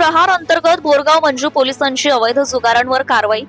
प्रहार अंतर्गत बोरगाव मंजू पोलिसांची अवैध जुगारांवर कारवाई।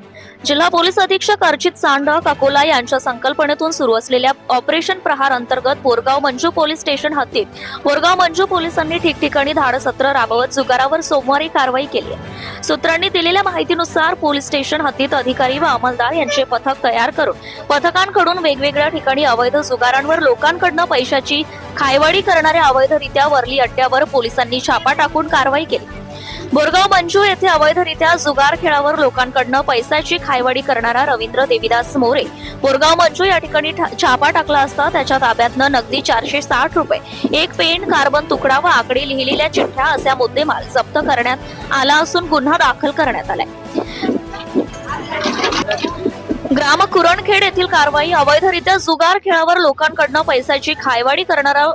जिल्हा पोलीस अधीक्षक अर्चित सांडक अकोला यांच्या संकल्पनेतून सुरू असलेल्या ऑपरेशन प्रहार अंतर्गत बोरगाव मंजू पोलीस स्टेशन हद्दीत बोरगाव मंजू पोलिसांनी ठिकठिकाणी धाडसत्र राबवत जुगारावर सोमवारी कारवाई केली आहे। सूत्रांनी दिलेल्या माहितीनुसार पोलीस स्टेशन हद्दीत अधिकारी व अंमलदार यांचे पथक तयार करून पथकांकडून वेगवेगळ्या ठिकाणी अवैध जुगारांवर लोकांकडून पैशाची खायवाडी करणाऱ्या अवैधरित्या वरली अड्ड्यावर पोलिसांनी छापा टाकून कारवाई केली। बोरगाव मंजू येथे अवैधरित्या जुगार खेळावर लोकांकडून पैशाची खायवाडी करणारा रवींद्र देविदास मोरे बोरगाव मंजू या ठिकाणी छापा टाकला असता त्याच्या ताब्यातनं नगदी 460 रुपये, एक पेन, कार्बन तुकडा व आकडे लिहिलेल्या चिठ्ठ्या असा मुद्देमाल जप्त करण्यात आला असून गुन्हा दाखल करण्यात आलाय। ग्राम कुरणखेड येथील कारवाई। अवैधरित्या जुगार खेळावर लोकांकडून पैशाची खायवाडी करणारा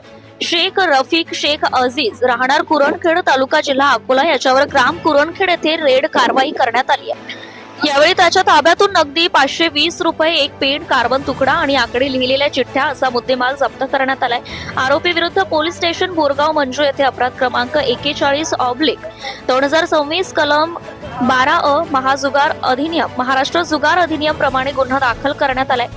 शेख रफिक शेख अजीज राहणार कुरणखेड तालुका जिल्हा अकोला याच्यावर ग्राम कुरणखेड येथे रेड कारवाई करण्यात आली आहे। यावेळी त्याच्या ताब्यातून नगदी 520 रुपये, एक पेन, कार्बन तुकडा आणि आकडे लिहिलेल्या चिठ्ठ्या असा मुद्देमाल जप्त करण्यात आलाय। आरोपी विरुद्ध पोलीस स्टेशन बोरगाव मंजू येथे अपराध क्रमांक 41/2026 कलम 12 महाजुगार अधिनियम महाराष्ट्र जुगार अधिनियम प्रमाणे गुन्हा दाखल करण्यात आलाय।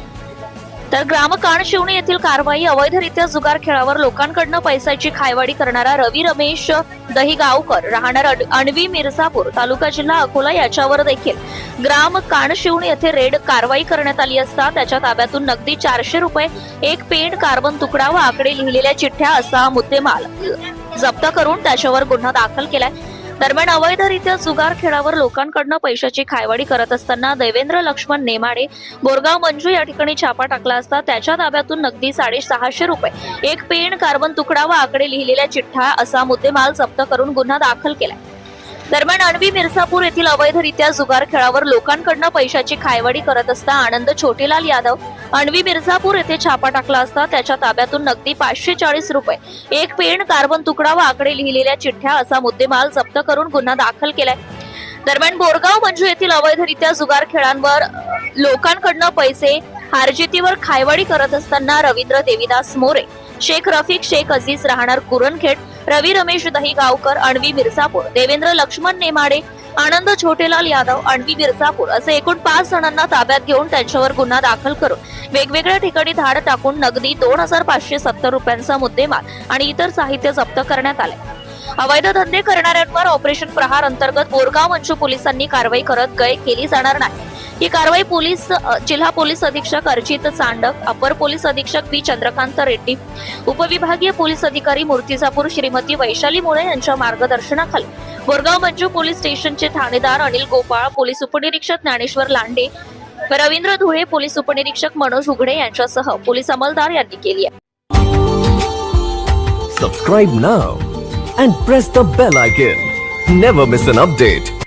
तर ग्राम काणशिवणी येथील कारवाई। अवैधरित्या जुगार खेळावर लोकांकडून पैशाची खायवाडी करणारा रवी रमेश दहीगावकर राहणार अणवी मिर्झापूर तालुका जिल्हा अकोला याच्यावर देखील ग्राम काणशिवणी येथे रेड कारवाई करण्यात आली असता त्याच्या ताब्यातून नगदी 400 रुपये, एक पेन, कार्बन तुकडा व आकडे लिहिलेल्या चिठ्ठ्या असा मुद्देमाल जप्त करून त्याच्यावर गुन्हा दाखल केलाय। दरम्यान अवैधरित्या जुगार खेळावर लोकांकडून पैशाची खायवाडी करत असताना देवेंद्र लक्ष्मण नेमाडे बोरगाव मंजू या ठिकाणी छापा टाकला असता त्याच्या ताब्यातून नगदी 650 रुपये, एक पेन, कार्बन तुकडा व आकडे लिहिलेल्या चिठ्ठ्या असा मुद्देमाल जप्त करून गुन्हा दाखल केलाय। दरम्यान अणवी मिर्झापूर येथील अवैधरित्या जुगार खेळावर लोकांकडून पैशाची खायवाडी करत असता आनंद छोटेलाल यादव अणवी मिर्झापूर येथे छापा टाकला असता त्याच्या ताब्यातून नगदी 540 रुपये, एक पेन, कार्बन तुकडा व आकडे लिहिलेल्या चिठ्ठ्या असा मुद्देमाल जप्त करून गुन्हा दाखल केलाय। दरम्यान बोरगाव मंजू येथील अवैधरित्या जुगार खेळांवर लोकांकडून पैसे हारजितीवर खायवाडी करत असताना रवींद्र देविदास मोरे, शेख रफिक शेख अजीज राहणार कुरणखेड, रवी रमेश दहीगावकर अणवी मिर्झापूर, देवेंद्र लक्ष्मण नेमाडे, आनंद छोटेलाल यादव अणवी मिर्झापूर असे एकूण 5 जणांना ताब्यात घेऊन त्यांच्यावर गुन्हा दाखल करून वेगवेगळ्या ठिकाणी धाड टाकून नगदी 2570 रुपयांचा मुद्देमाल आणि इतर साहित्य जप्त करण्यात आले। अवैध धंदे करणाऱ्यांवर ऑपरेशन प्रहार अंतर्गत बोरगाव मंजू पोलिसांनी कारवाई करत गय केली जाणार नाही। ही कारवाई जिल्हा पोलीस अधीक्षक अर्चित सांडक, अपर पोलीस अधीक्षक बी चंद्रकांत रेड्डी, उपविभागीय पोलीस अधिकारी मूर्तिजापूर श्रीमती वैशाली मुळे यांच्या मार्गदर्शनाखाली बोरगाव मंजू पोलीस स्टेशनचे ठाणेदार अनिल गोपाळ, पोलीस उपनिरीक्षक ज्ञानेश्वर लांडे, रवींद्र धुळे, पोलीस उपनिरीक्षक मनोज उघडे यांच्यासह पोलीस अंमलदार यांनी केली आहे। Subscribe now and press the bell icon. Never miss an update.